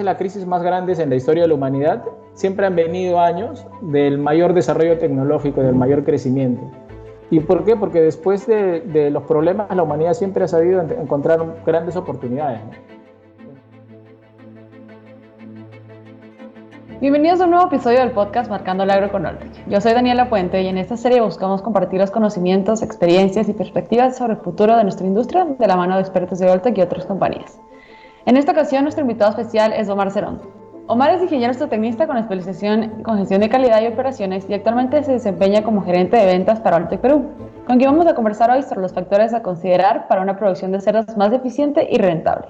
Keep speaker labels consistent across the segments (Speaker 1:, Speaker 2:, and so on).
Speaker 1: las crisis más grandes en la historia de la humanidad, siempre han venido años del mayor desarrollo tecnológico, del mayor crecimiento. ¿Y por qué? Porque después de los problemas, la humanidad siempre ha sabido encontrar grandes oportunidades, ¿no?
Speaker 2: Bienvenidos a un nuevo episodio del podcast Marcando el Agro con Oltec. Yo soy Daniela Puente y en esta serie buscamos compartir los conocimientos, experiencias y perspectivas sobre el futuro de nuestra industria de la mano de expertos de Oltec y otras compañías. En esta ocasión, nuestro invitado especial es Omar Cerón. Omar es ingeniero zootecnista con especialización con gestión de calidad y operaciones y actualmente se desempeña como gerente de ventas para Oltec Perú, con quien vamos a conversar hoy sobre los factores a considerar para una producción de cerdos más eficiente y rentable.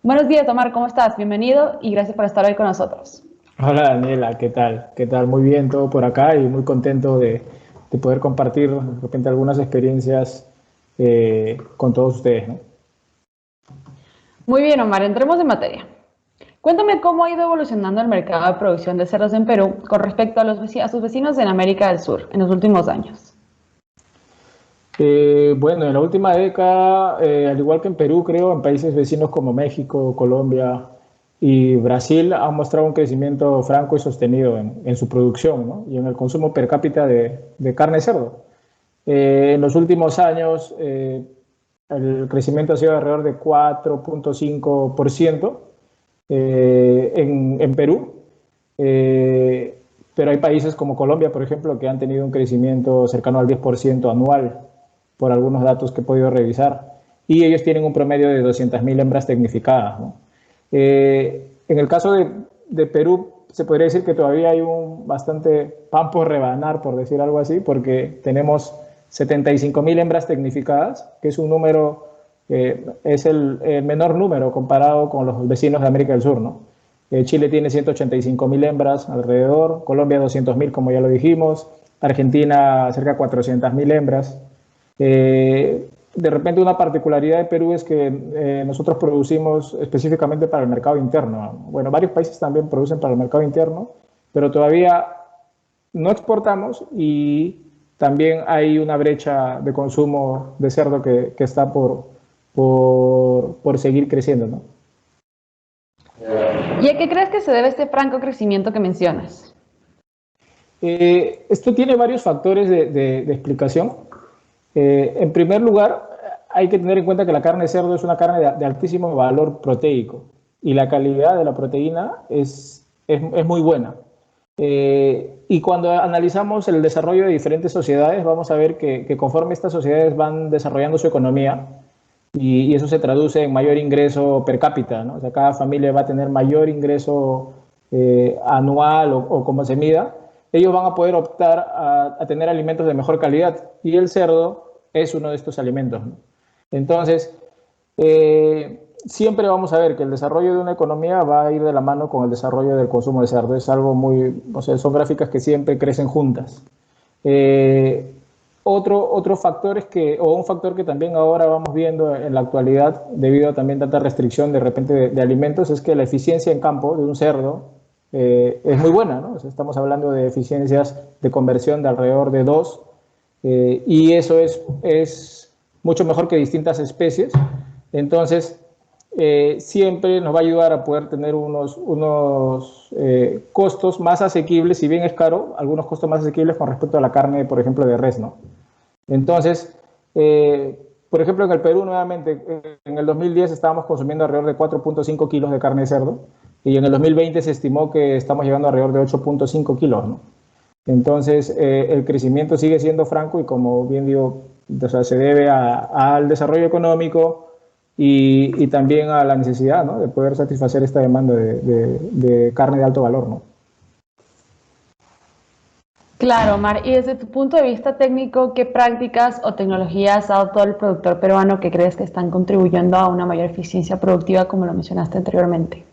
Speaker 2: Buenos días, Omar, ¿cómo estás? Bienvenido y gracias por estar hoy con nosotros.
Speaker 1: Hola Daniela, ¿qué tal? ¿Qué tal? Muy bien todo por acá y muy contento de poder compartir de repente algunas experiencias con todos ustedes, ¿no?
Speaker 2: Muy bien, Omar, entremos en materia. Cuéntame cómo ha ido evolucionando el mercado de producción de cerdos en Perú con respecto a sus vecinos en América del Sur en los últimos años.
Speaker 1: Bueno, en la última década, al igual que en Perú, creo, en países vecinos como México, Colombia y Brasil han mostrado un crecimiento franco y sostenido en su producción, ¿no? Y en el consumo per cápita de carne de cerdo. En los últimos años, el crecimiento ha sido de alrededor de 4.5% en Perú. Pero hay países como Colombia, por ejemplo, que han tenido un crecimiento cercano al 10% anual, por algunos datos que he podido revisar, y ellos tienen un promedio de 200.000 hembras tecnificadas, ¿no? En el caso de Perú, se podría decir que todavía hay un bastante pan por rebanar, por decir algo así, porque tenemos 75.000 hembras tecnificadas, que es un número, es el menor número comparado con los vecinos de América del Sur, ¿no? Chile tiene 185.000 hembras alrededor, Colombia 200.000, como ya lo dijimos, Argentina cerca de 400.000 hembras. De repente una particularidad de Perú es que nosotros producimos específicamente para el mercado interno. Bueno, varios países también producen para el mercado interno, pero todavía no exportamos y también hay una brecha de consumo de cerdo que está por seguir creciendo, ¿no?
Speaker 2: ¿Y a qué crees que se debe este franco crecimiento que mencionas?
Speaker 1: Esto tiene varios factores de explicación. En primer lugar, hay que tener en cuenta que la carne de cerdo es una carne de altísimo valor proteico y la calidad de la proteína es muy buena. Y cuando analizamos el desarrollo de diferentes sociedades, vamos a ver que conforme estas sociedades van desarrollando su economía, y eso se traduce en mayor ingreso per cápita, ¿no? O sea, cada familia va a tener mayor ingreso anual o como se mida, ellos van a poder optar a tener alimentos de mejor calidad y el cerdo es uno de estos alimentos, ¿no? Entonces, siempre vamos a ver que el desarrollo de una economía va a ir de la mano con el desarrollo del consumo de cerdo. Es algo muy, o sea, son gráficas que siempre crecen juntas. Otro factor es o un factor que también ahora vamos viendo en la actualidad, debido a también tanta restricción de repente de alimentos, es que la eficiencia en campo de un cerdo es muy buena, ¿no? O sea, estamos hablando de eficiencias de conversión de alrededor de 2, y eso es mucho mejor que distintas especies. Entonces, siempre nos va a ayudar a poder tener unos costos más asequibles, si bien es caro, algunos costos más asequibles con respecto a la carne, por ejemplo, de res, ¿no? Entonces, por ejemplo, en el Perú, nuevamente, en el 2010 estábamos consumiendo alrededor de 4.5 kilos de carne de cerdo y en el 2020 se estimó que estamos llegando alrededor de 8.5 kilos, ¿no? Entonces, el crecimiento sigue siendo franco y, como bien digo, o sea, se debe al desarrollo económico y también a la necesidad, ¿no?, de poder satisfacer esta demanda de carne de alto valor, ¿no?
Speaker 2: Claro, Omar, y desde tu punto de vista técnico, ¿qué prácticas o tecnologías ha adoptado el productor peruano que crees que están contribuyendo a una mayor eficiencia productiva, como lo mencionaste anteriormente?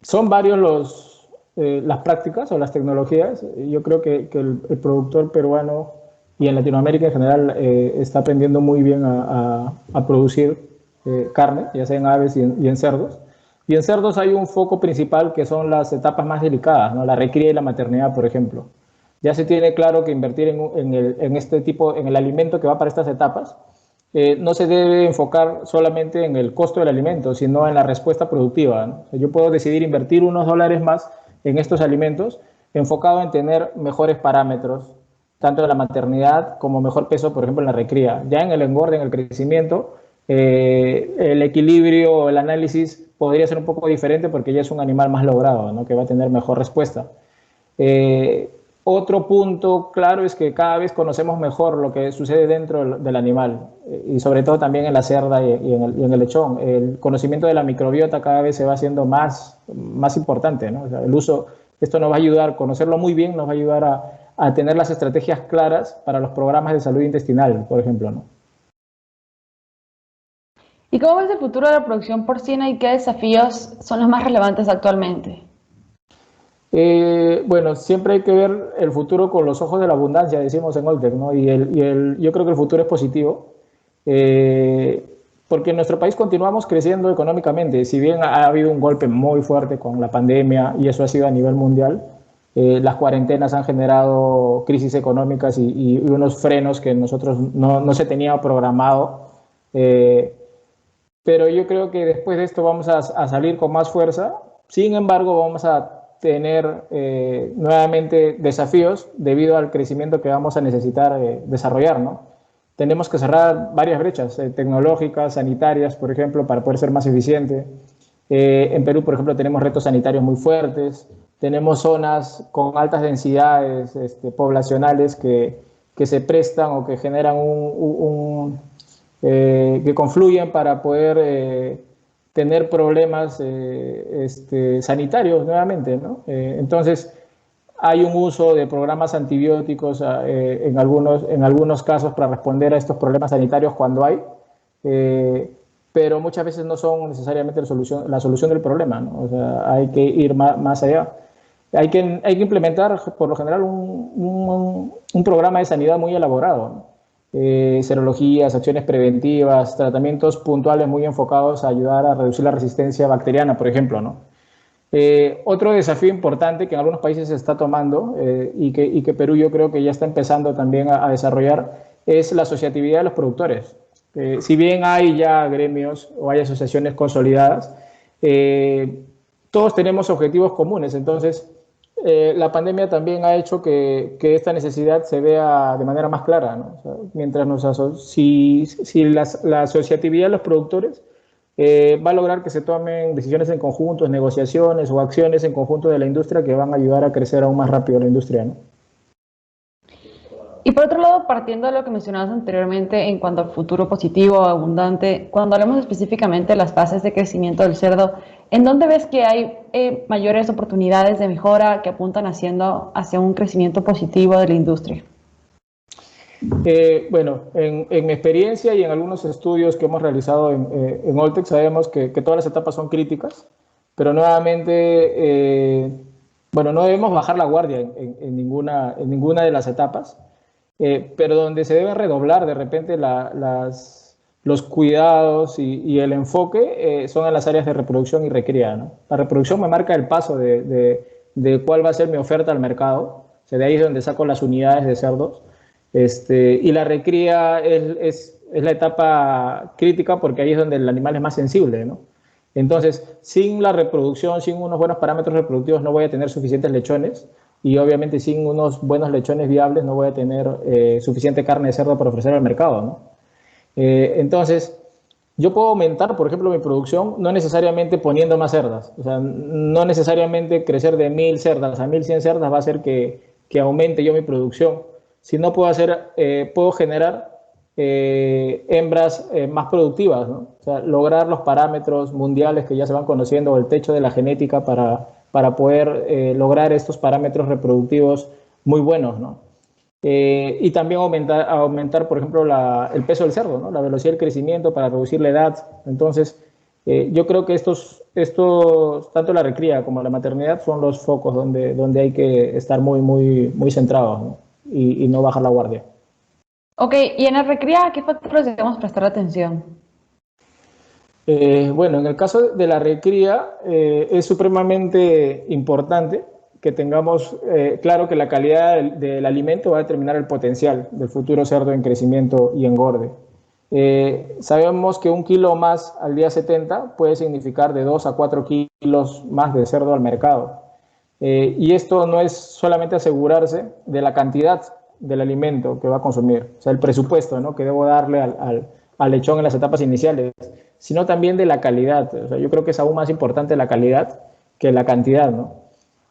Speaker 1: Son varios las prácticas o las tecnologías. Yo creo que el productor peruano y en Latinoamérica en general está aprendiendo muy bien a producir carne, ya sea en aves y en cerdos. Y en cerdos hay un foco principal que son las etapas más delicadas, ¿no? La recría y la maternidad, por ejemplo. Ya se tiene claro que invertir en este tipo, en el alimento que va para estas etapas, no se debe enfocar solamente en el costo del alimento, sino en la respuesta productiva, ¿no? O sea, yo puedo decidir invertir unos dólares más en estos alimentos enfocado en tener mejores parámetros, tanto de la maternidad como mejor peso, por ejemplo, en la recría. Ya en el engorde, en el crecimiento, el equilibrio o el análisis podría ser un poco diferente porque ya es un animal más logrado, ¿no? Que va a tener mejor respuesta. Eh, Otro punto claro es que cada vez conocemos mejor lo que sucede dentro del animal y sobre todo también en la cerda y en el lechón. El conocimiento de la microbiota cada vez se va haciendo más importante, ¿no? O sea, el uso, esto nos va a ayudar, conocerlo muy bien, nos va a ayudar a tener las estrategias claras para los programas de salud intestinal, por ejemplo, ¿no?
Speaker 2: ¿Y cómo ves el futuro de la producción porcina y qué desafíos son los más relevantes actualmente?
Speaker 1: Bueno, siempre hay que ver el futuro con los ojos de la abundancia, decimos en Oltec, ¿no? Yo creo que el futuro es positivo, eh, porque en nuestro país continuamos creciendo económicamente. Si bien ha habido un golpe muy fuerte con la pandemia, y eso ha sido a nivel mundial, las cuarentenas han generado crisis económicas y unos frenos que nosotros no se tenía programado. Eh, pero yo creo que después de esto vamos a salir con más fuerza. Sin embargo, vamos a tener nuevamente desafíos debido al crecimiento que vamos a necesitar desarrollar, ¿no? Tenemos que cerrar varias brechas tecnológicas, sanitarias, por ejemplo, para poder ser más eficiente. En Perú, por ejemplo, tenemos retos sanitarios muy fuertes, tenemos zonas con altas densidades poblacionales que se prestan o que generan que confluyen para poder tener problemas sanitarios nuevamente, ¿no? Entonces, hay un uso de programas antibióticos en algunos casos para responder a estos problemas sanitarios cuando hay, eh, pero muchas veces no son necesariamente la solución del problema, ¿no? O sea, hay que ir más allá. Hay que implementar, por lo general, un programa de sanidad muy elaborado, ¿no? Serologías, acciones preventivas, tratamientos puntuales muy enfocados a ayudar a reducir la resistencia bacteriana, por ejemplo, ¿no? Otro desafío importante que en algunos países se está tomando y que Perú yo creo que ya está empezando también a desarrollar es la asociatividad de los productores. Si bien hay ya gremios o hay asociaciones consolidadas, eh, todos tenemos objetivos comunes. Entonces, la pandemia también ha hecho que esta necesidad se vea de manera más clara, ¿no? O sea, mientras si la asociatividad de los productores va a lograr que se tomen decisiones en conjunto, negociaciones o acciones en conjunto de la industria que van a ayudar a crecer aún más rápido la industria, ¿no?
Speaker 2: Y por otro lado, partiendo de lo que mencionabas anteriormente en cuanto al futuro positivo o abundante, cuando hablamos específicamente de las fases de crecimiento del cerdo, ¿en dónde ves que hay mayores oportunidades de mejora que apuntan hacia un crecimiento positivo de la industria?
Speaker 1: Bueno, en mi experiencia y en algunos estudios que hemos realizado en Oltec sabemos que todas las etapas son críticas, pero nuevamente, bueno, no debemos bajar la guardia en ninguna de las etapas, pero donde se debe redoblar de repente los cuidados y el enfoque son en las áreas de reproducción y recría, ¿no? La reproducción me marca el paso de cuál va a ser mi oferta al mercado, o sea, de ahí es donde saco las unidades de cerdos. Y la recría es la etapa crítica porque ahí es donde el animal es más sensible, ¿no? Entonces, sin la reproducción, sin unos buenos parámetros reproductivos, no voy a tener suficientes lechones y obviamente sin unos buenos lechones viables no voy a tener suficiente carne de cerdo para ofrecer al mercado, ¿no? Entonces, yo puedo aumentar, por ejemplo, mi producción, no necesariamente poniendo más cerdas. O sea, no necesariamente crecer de 1000 cerdas a 1100 cerdas va a hacer que aumente yo mi producción. Si no puedo puedo generar hembras más productivas, ¿no? O sea, lograr los parámetros mundiales que ya se van conociendo o el techo de la genética para poder lograr estos parámetros reproductivos muy buenos, ¿no? Y también aumentar, por ejemplo, el peso del cerdo, ¿no? La velocidad del crecimiento para reducir la edad. Entonces, yo creo que tanto la recría como la maternidad, son los focos donde hay que estar muy centrados, ¿no? Y no bajar la guardia.
Speaker 2: Ok, y en la recría, ¿a qué factores debemos prestar atención?
Speaker 1: Bueno, en el caso de la recría, es supremamente importante que tengamos claro que la calidad del alimento va a determinar el potencial del futuro cerdo en crecimiento y engorde. Sabemos que 1 kilo más al día 70 puede significar de 2 a 4 kilos más de cerdo al mercado. Y esto no es solamente asegurarse de la cantidad del alimento que va a consumir, o sea, el presupuesto, ¿no?, que debo darle al lechón en las etapas iniciales, sino también de la calidad. O sea, yo creo que es aún más importante la calidad que la cantidad, ¿no?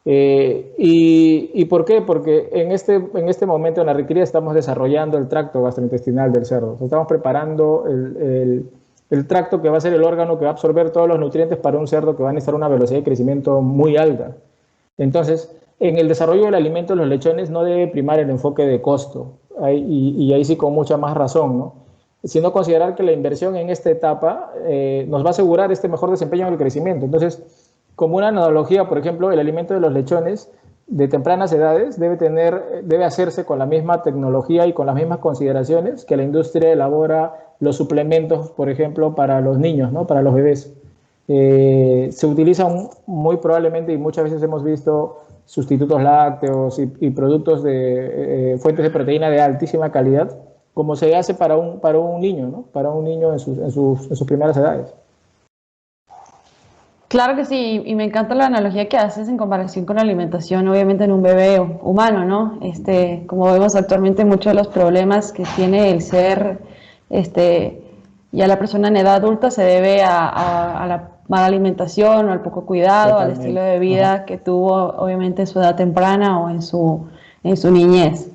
Speaker 1: ¿Y por qué? Porque en este momento en la requería estamos desarrollando el tracto gastrointestinal del cerdo. O sea, estamos preparando el tracto que va a ser el órgano que va a absorber todos los nutrientes para un cerdo que va a necesitar una velocidad de crecimiento muy alta. Entonces, en el desarrollo del alimento de los lechones no debe primar el enfoque de costo, y ahí sí con mucha más razón, ¿no?, sino considerar que la inversión en esta etapa nos va a asegurar este mejor desempeño en el crecimiento. Entonces, como una analogía, por ejemplo, el alimento de los lechones de tempranas edades debe hacerse con la misma tecnología y con las mismas consideraciones que la industria elabora los suplementos, por ejemplo, para los niños, ¿no?, para los bebés. Se utilizan muy probablemente, y muchas veces hemos visto sustitutos lácteos y productos de fuentes de proteína de altísima calidad, como se hace para un niño, ¿no?, para un niño en sus primeras edades.
Speaker 2: Claro que sí, y me encanta la analogía que haces en comparación con la alimentación, obviamente en un bebé humano, ¿no? Como vemos actualmente, muchos de los problemas que tiene el ser, ya la persona en edad adulta se debe a la mala alimentación o al poco cuidado, al estilo
Speaker 1: Totalmente.
Speaker 2: de
Speaker 1: Ajá.
Speaker 2: vida que tuvo, obviamente, en su edad temprana o en su niñez.
Speaker 1: Así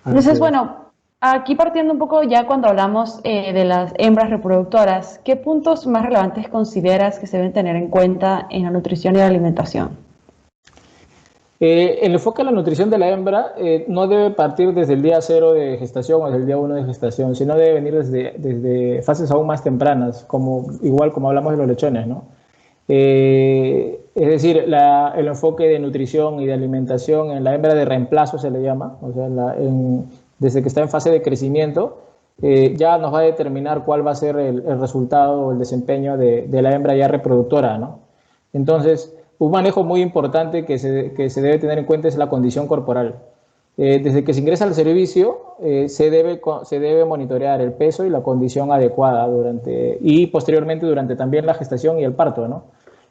Speaker 2: Entonces,
Speaker 1: es.
Speaker 2: bueno, aquí partiendo un poco ya cuando hablamos de las hembras reproductoras, ¿qué puntos más relevantes consideras que se deben tener en cuenta en la nutrición y la alimentación?
Speaker 1: El enfoque en la nutrición de la hembra no debe partir desde el día 0 de gestación o desde el día 1 de gestación, sino debe venir desde fases aún más tempranas, igual como hablamos de los lechones, ¿no? Es decir, el enfoque de nutrición y de alimentación en la hembra de reemplazo se le llama, o sea, desde que está en fase de crecimiento, ya nos va a determinar cuál va a ser el resultado o el desempeño de la hembra ya reproductora, ¿no? Entonces, un manejo muy importante que se debe tener en cuenta es la condición corporal. Desde que se ingresa al servicio, se debe monitorear el peso y la condición adecuada y posteriormente durante también la gestación y el parto, ¿no?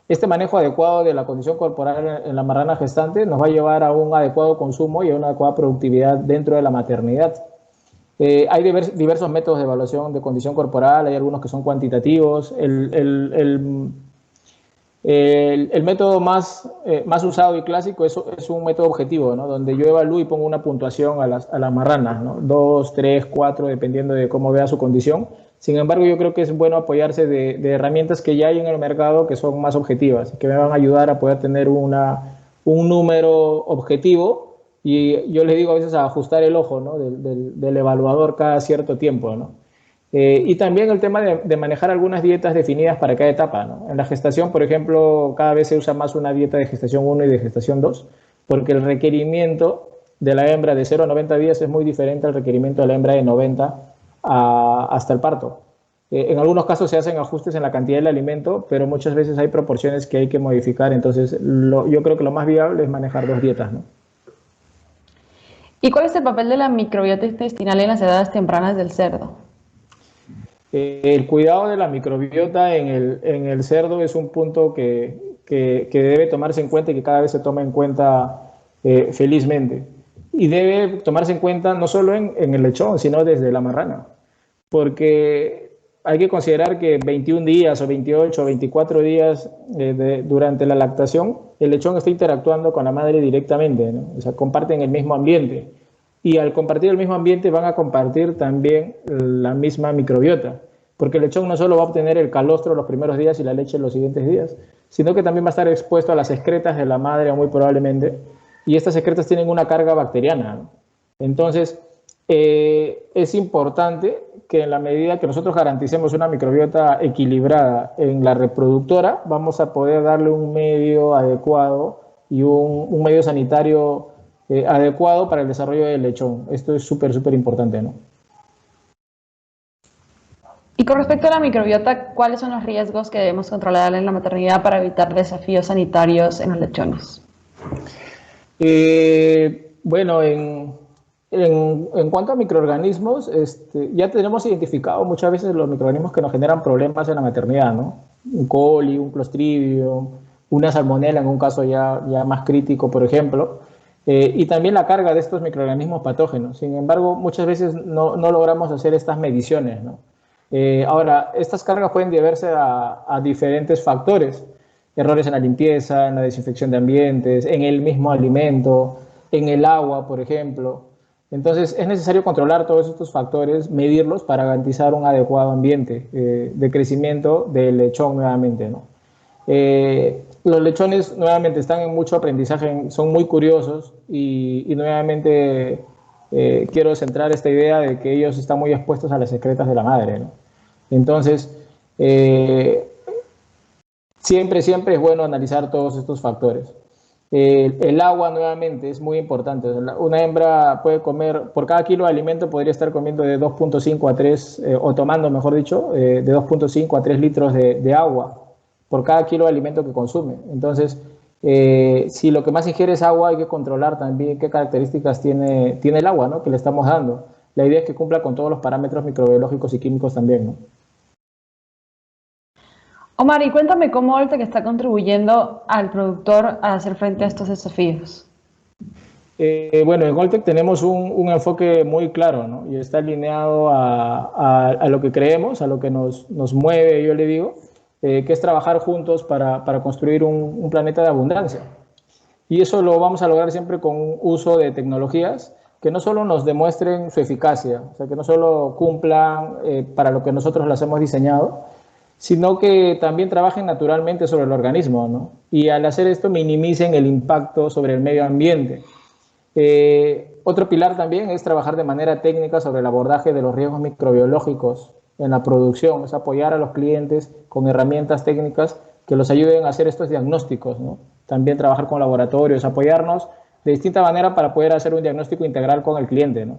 Speaker 1: Este manejo adecuado de la condición corporal en la marrana gestante nos va a llevar a un adecuado consumo y a una adecuada productividad dentro de la maternidad. Hay diversos métodos de evaluación de condición corporal, hay algunos que son cuantitativos. El método más usado y clásico es un método objetivo, ¿no?, donde yo evalúo y pongo una puntuación a las marranas, ¿no?, 2, 3, 4, dependiendo de cómo vea su condición. Sin embargo, yo creo que es bueno apoyarse de herramientas que ya hay en el mercado que son más objetivas, que me van a ayudar a poder tener un número objetivo, y yo les digo a veces a ajustar el ojo, ¿no?, del evaluador cada cierto tiempo, ¿no? Y también el tema de manejar algunas dietas definidas para cada etapa, ¿no? En la gestación, por ejemplo, cada vez se usa más una dieta de gestación 1 y de gestación 2, porque el requerimiento de la hembra de 0 a 90 días es muy diferente al requerimiento de la hembra de 90 hasta el parto. En algunos casos se hacen ajustes en la cantidad del alimento, pero muchas veces hay proporciones que hay que modificar. Entonces, yo creo que lo más viable es manejar 2 dietas, ¿no?
Speaker 2: ¿Y cuál es el papel de la microbiota intestinal en las edades tempranas del cerdo?
Speaker 1: El cuidado de la microbiota en el cerdo es un punto que debe tomarse en cuenta y que cada vez se toma en cuenta felizmente. Y debe tomarse en cuenta no solo en el lechón, sino desde la marrana. Porque hay que considerar que 21 días o 28 o 24 días durante la lactación, el lechón está interactuando con la madre directamente, ¿no? O sea, comparten el mismo ambiente. Y al compartir el mismo ambiente van a compartir también la misma microbiota, porque el lechón no solo va a obtener el calostro los primeros días y la leche los siguientes días, sino que también va a estar expuesto a las excretas de la madre muy probablemente, y estas excretas tienen una carga bacteriana, ¿no? Entonces, es importante que en la medida que nosotros garanticemos una microbiota equilibrada en la reproductora, vamos a poder darle un medio adecuado y un medio sanitario adecuado para el desarrollo del lechón. Esto es súper, súper importante, ¿no?
Speaker 2: Y con respecto a la microbiota, ¿cuáles son los riesgos que debemos controlar en la maternidad para evitar desafíos sanitarios en los lechones?
Speaker 1: Bueno, En cuanto a microorganismos, ya tenemos identificado muchas veces los microorganismos que nos generan problemas en la maternidad, ¿no? Un coli, un clostridio, una salmonela en un caso ya más crítico, por ejemplo, y también la carga de estos microorganismos patógenos. Sin embargo, muchas veces no logramos hacer estas mediciones, ¿no? Ahora, estas cargas pueden deberse a diferentes factores, errores en la limpieza, en la desinfección de ambientes, en el mismo alimento, en el agua, por ejemplo. Entonces, es necesario controlar todos estos factores, medirlos para garantizar un adecuado ambiente de crecimiento del lechón nuevamente, ¿no? Los lechones nuevamente están en mucho aprendizaje, son muy curiosos y nuevamente quiero centrar esta idea de que ellos están muy expuestos a las excretas de la madre, ¿no? Entonces, eh, siempre es bueno analizar todos estos factores. El agua nuevamente es muy importante. Una hembra puede comer, por cada kilo de alimento podría estar comiendo de 2.5 a 3, o tomando, mejor dicho, de 2.5 a 3 litros de agua por cada kilo de alimento que consume. Entonces, si lo que más ingiere es agua, hay que controlar también qué características tiene el agua, ¿no?, que le estamos dando. La idea es que cumpla con todos los parámetros microbiológicos y químicos también, ¿no?
Speaker 2: Omar, y cuéntame cómo Oltec está contribuyendo al productor a hacer frente a estos desafíos.
Speaker 1: Bueno, en Goltec tenemos un enfoque muy claro, ¿no? Y está alineado a lo que creemos, a lo que nos mueve, yo le digo, que es trabajar juntos para construir un planeta de abundancia. Y eso lo vamos a lograr siempre con un uso de tecnologías que no solo nos demuestren su eficacia, o sea, que no solo cumplan para lo que nosotros las hemos diseñado, sino que también trabajen naturalmente sobre el organismo, ¿no? Y al hacer esto minimicen el impacto sobre el medio ambiente. Otro pilar también es trabajar de manera técnica sobre el abordaje de los riesgos microbiológicos en la producción, es apoyar a los clientes con herramientas técnicas que los ayuden a hacer estos diagnósticos, ¿no? También trabajar con laboratorios, apoyarnos de distinta manera para poder hacer un diagnóstico integral con el cliente, ¿no?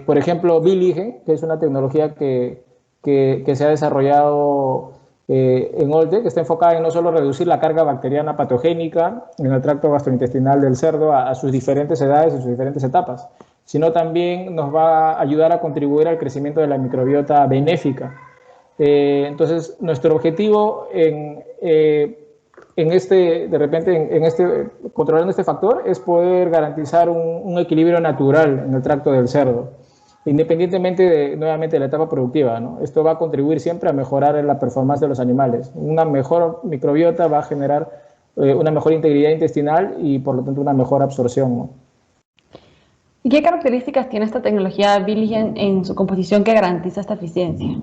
Speaker 1: Por ejemplo, Biligen, que es una tecnología que se ha desarrollado en Oltec, que está enfocada en no solo reducir la carga bacteriana patogénica en el tracto gastrointestinal del cerdo a sus diferentes edades y sus diferentes etapas, sino también nos va a ayudar a contribuir al crecimiento de la microbiota benéfica. Entonces, nuestro objetivo controlando este factor, es poder garantizar un equilibrio natural en el tracto del cerdo, independientemente nuevamente de la etapa productiva, ¿no? Esto va a contribuir siempre a mejorar la performance de los animales. Una mejor microbiota va a generar una mejor integridad intestinal y por lo tanto una mejor absorción, ¿no?
Speaker 2: ¿Y qué características tiene esta tecnología Biligen en su composición que garantiza esta eficiencia?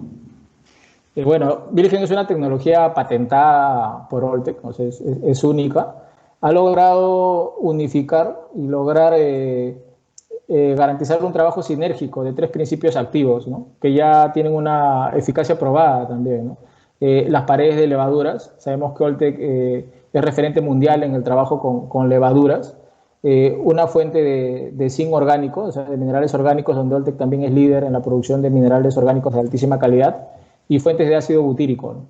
Speaker 1: Bueno, Biligen es una tecnología patentada por Oltec, o sea, es única. Ha logrado unificar y lograr garantizar un trabajo sinérgico de 3 principios activos, ¿no?, que ya tienen una eficacia probada también, ¿no? Las paredes de levaduras, sabemos que Oltec es referente mundial en el trabajo con levaduras. Una fuente de zinc orgánico, o sea, de minerales orgánicos, donde Oltec también es líder en la producción de minerales orgánicos de altísima calidad, y fuentes de ácido butírico, ¿no?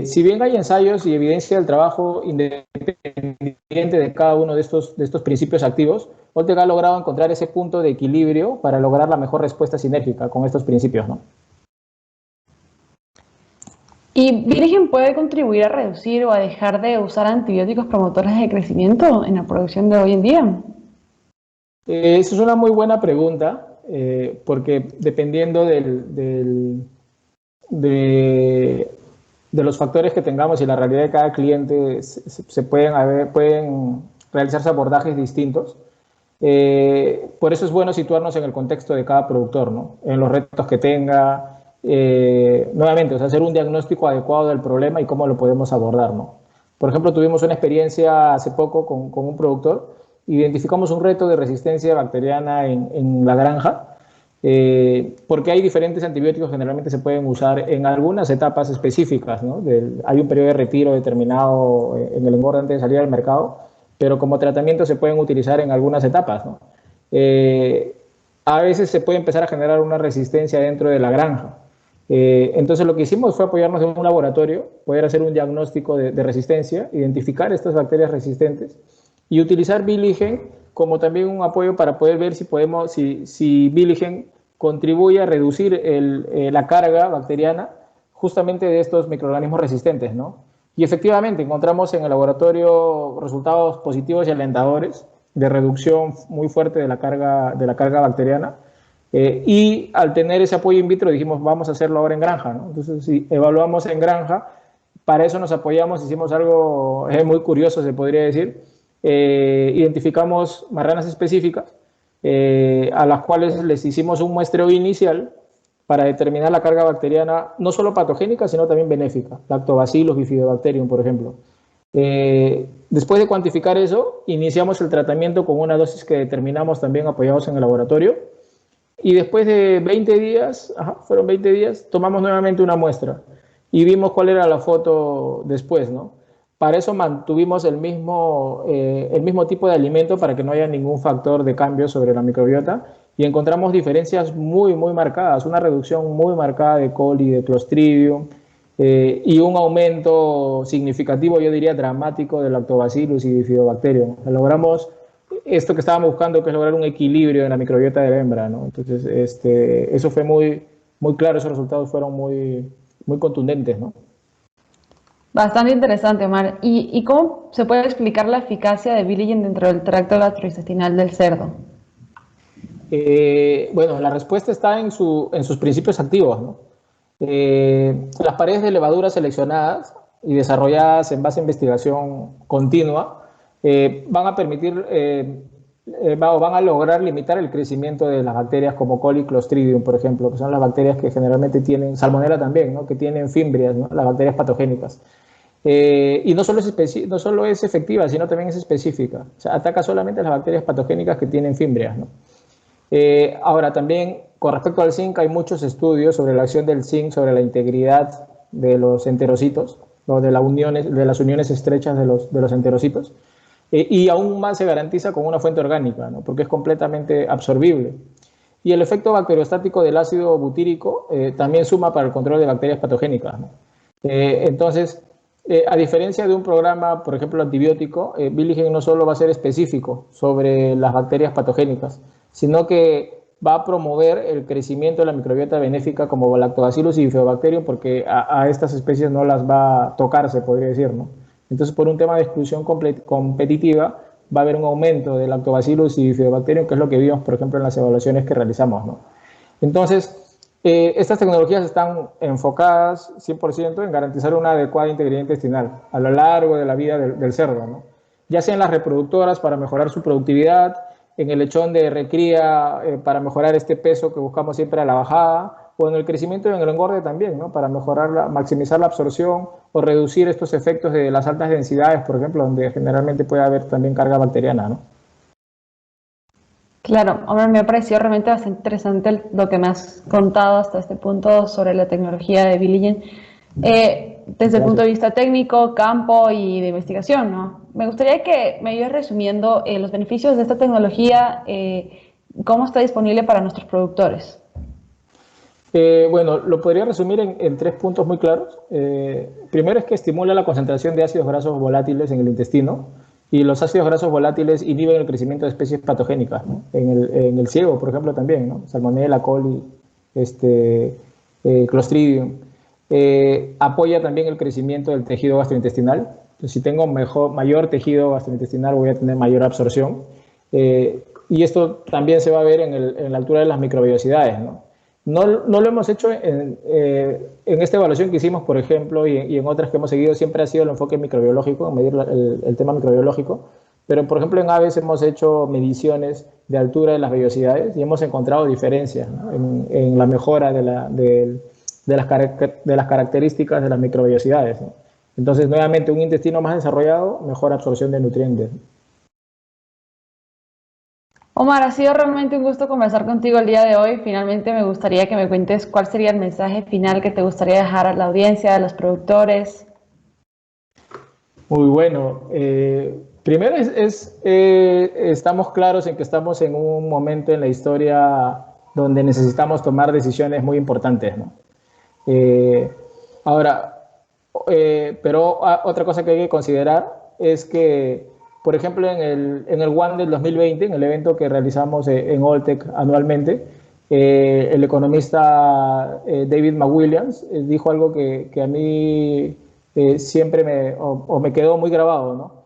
Speaker 1: Si bien hay ensayos y evidencia del trabajo independiente de cada uno de estos principios activos, Oltec ha logrado encontrar ese punto de equilibrio para lograr la mejor respuesta sinérgica con estos principios, ¿no?
Speaker 2: ¿Y Biligen puede contribuir a reducir o a dejar de usar antibióticos promotores de crecimiento en la producción de hoy en día?
Speaker 1: Esa es una muy buena pregunta, porque dependiendo de los factores que tengamos y la realidad de cada cliente, pueden realizarse abordajes distintos. Por eso es bueno situarnos en el contexto de cada productor, ¿no?, en los retos que tenga, nuevamente, o sea, hacer un diagnóstico adecuado del problema y cómo lo podemos abordar, ¿no? Por ejemplo, tuvimos una experiencia hace poco con un productor, identificamos un reto de resistencia bacteriana en la granja, porque hay diferentes antibióticos que generalmente se pueden usar en algunas etapas específicas, ¿no? Hay un periodo de retiro determinado en el engorde antes de salir al mercado, pero como tratamiento se pueden utilizar en algunas etapas, ¿no? A veces se puede empezar a generar una resistencia dentro de la granja. Entonces lo que hicimos fue apoyarnos en un laboratorio, poder hacer un diagnóstico de resistencia, identificar estas bacterias resistentes y utilizar Biligen como también un apoyo para poder ver si podemos, si Billigen contribuye a reducir la carga bacteriana justamente de estos microorganismos resistentes, ¿no? Y efectivamente encontramos en el laboratorio resultados positivos y alentadores de reducción muy fuerte de la carga bacteriana. Y al tener ese apoyo in vitro dijimos, vamos a hacerlo ahora en granja, ¿no? Entonces, si evaluamos en granja, para eso nos apoyamos, hicimos algo muy curioso, se podría decir. Identificamos marranas específicas a las cuales les hicimos un muestreo inicial para determinar la carga bacteriana, no solo patogénica, sino también benéfica, Lactobacillus bifidobacterium, por ejemplo. Después de cuantificar eso, iniciamos el tratamiento con una dosis que determinamos también apoyados en el laboratorio. Y después de 20 días, fueron 20 días, tomamos nuevamente una muestra y vimos cuál era la foto después, ¿no? Para eso mantuvimos el mismo tipo de alimento para que no haya ningún factor de cambio sobre la microbiota y encontramos diferencias muy, muy marcadas, una reducción muy marcada de coli, de Clostridium y un aumento significativo, yo diría dramático, de Lactobacillus y Bifidobacterium. Logramos esto que estábamos buscando, que es lograr un equilibrio en la microbiota de la hembra, ¿no? Entonces, eso fue muy, muy claro, esos resultados fueron muy, muy contundentes, ¿no?
Speaker 2: Bastante interesante, Omar. ¿Y cómo se puede explicar la eficacia de Billigen dentro del tracto gastrointestinal del cerdo?
Speaker 1: Bueno, la respuesta está en sus principios activos, ¿no? Las paredes de levadura seleccionadas y desarrolladas en base a investigación continua van a permitir van a lograr limitar el crecimiento de las bacterias como Coli Clostridium, por ejemplo, que son las bacterias que generalmente tienen, Salmonella también, ¿no? Que tienen fimbrias, ¿no? Las bacterias patogénicas. Y no solo es efectiva, sino también es específica. O sea, ataca solamente a las bacterias patogénicas que tienen fimbrias, ¿no? Ahora, también con respecto al zinc, hay muchos estudios sobre la acción del zinc, sobre la integridad de los enterocitos, ¿no? De las uniones estrechas de los enterocitos. Y aún más se garantiza con una fuente orgánica, ¿no? Porque es completamente absorbible. Y el efecto bacteriostático del ácido butírico también suma para el control de bacterias patogénicas, ¿no? Entonces, a diferencia de un programa, por ejemplo, antibiótico, Billigen no solo va a ser específico sobre las bacterias patogénicas, sino que va a promover el crecimiento de la microbiota benéfica como Lactobacillus y Bifidobacterium, porque a estas especies no las va a tocar, se podría decir, ¿no? Entonces, por un tema de exclusión competitiva, va a haber un aumento de Lactobacillus y Bifidobacterium, que es lo que vimos, por ejemplo, en las evaluaciones que realizamos, ¿no? Entonces, estas tecnologías están enfocadas 100% en garantizar una adecuada integridad intestinal a lo largo de la vida del cerdo, ¿no? Ya sea en las reproductoras para mejorar su productividad, en el lechón de recría para mejorar este peso que buscamos siempre a la bajada, o en el crecimiento y en el engorde también, ¿no? Para maximizar la absorción o reducir estos efectos de las altas densidades, por ejemplo, donde generalmente puede haber también carga bacteriana, ¿no?
Speaker 2: Claro, Omar, me ha parecido realmente bastante interesante lo que me has contado hasta este punto sobre la tecnología de Billigen. Desde el punto de vista técnico, campo y de investigación, ¿no? Me gustaría que me ayudes resumiendo los beneficios de esta tecnología, cómo está disponible para nuestros productores.
Speaker 1: Bueno, lo podría resumir en 3 puntos muy claros. Primero es que estimula la concentración de ácidos grasos volátiles en el intestino y los ácidos grasos volátiles inhiben el crecimiento de especies patogénicas, ¿no? En el ciego, por ejemplo, también, ¿no? Salmonella, coli, Clostridium. Apoya también el crecimiento del tejido gastrointestinal. Entonces, si tengo mayor tejido gastrointestinal, voy a tener mayor absorción. Y esto también se va a ver en la altura de las microbiosidades, ¿no? No lo hemos hecho en esta evaluación que hicimos, por ejemplo, y en otras que hemos seguido, siempre ha sido el enfoque microbiológico, en medir el tema microbiológico, pero por ejemplo en aves hemos hecho mediciones de altura de las vellosidades y hemos encontrado diferencias, ¿no? en la mejora de las características de las microvellosidades, ¿no? Entonces, nuevamente, un intestino más desarrollado, mejor absorción de nutrientes.
Speaker 2: Omar, ha sido realmente un gusto conversar contigo el día de hoy. Finalmente me gustaría que me cuentes cuál sería el mensaje final que te gustaría dejar a la audiencia, a los productores.
Speaker 1: Muy bueno. Primero estamos claros en que estamos en un momento en la historia donde necesitamos tomar decisiones muy importantes, ¿no? Ahora, pero otra cosa que hay que considerar es que Por ejemplo, en el One del 2020, en el evento que realizamos en Alltech anualmente, el economista David McWilliams dijo algo que a mí siempre me quedó muy grabado, ¿no?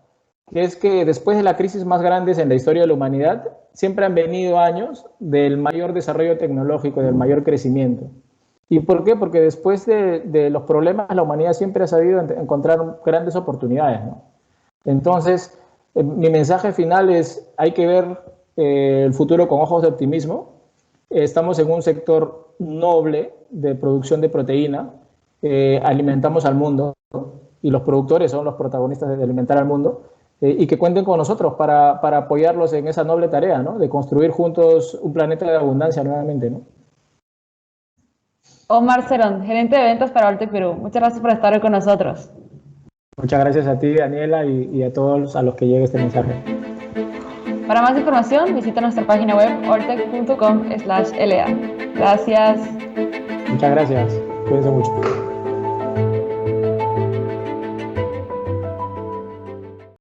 Speaker 1: Que es que después de las crisis más grandes en la historia de la humanidad, siempre han venido años del mayor desarrollo tecnológico, del mayor crecimiento. ¿Y por qué? Porque después de los problemas, la humanidad siempre ha sabido encontrar grandes oportunidades, ¿no? Entonces, mi mensaje final es, hay que ver el futuro con ojos de optimismo. Estamos en un sector noble de producción de proteína, alimentamos al mundo y los productores son los protagonistas de alimentar al mundo, y que cuenten con nosotros para apoyarlos en esa noble tarea, ¿no? De construir juntos un planeta de abundancia nuevamente, ¿no?
Speaker 2: Omar Cerón, gerente de ventas para Alltech Perú. Muchas gracias por estar hoy con nosotros.
Speaker 1: Muchas gracias a ti, Daniela, y a todos a los que llegue este mensaje.
Speaker 2: Para más información, visita nuestra página web alltech.com/la. Gracias.
Speaker 1: Muchas gracias. Cuídense mucho.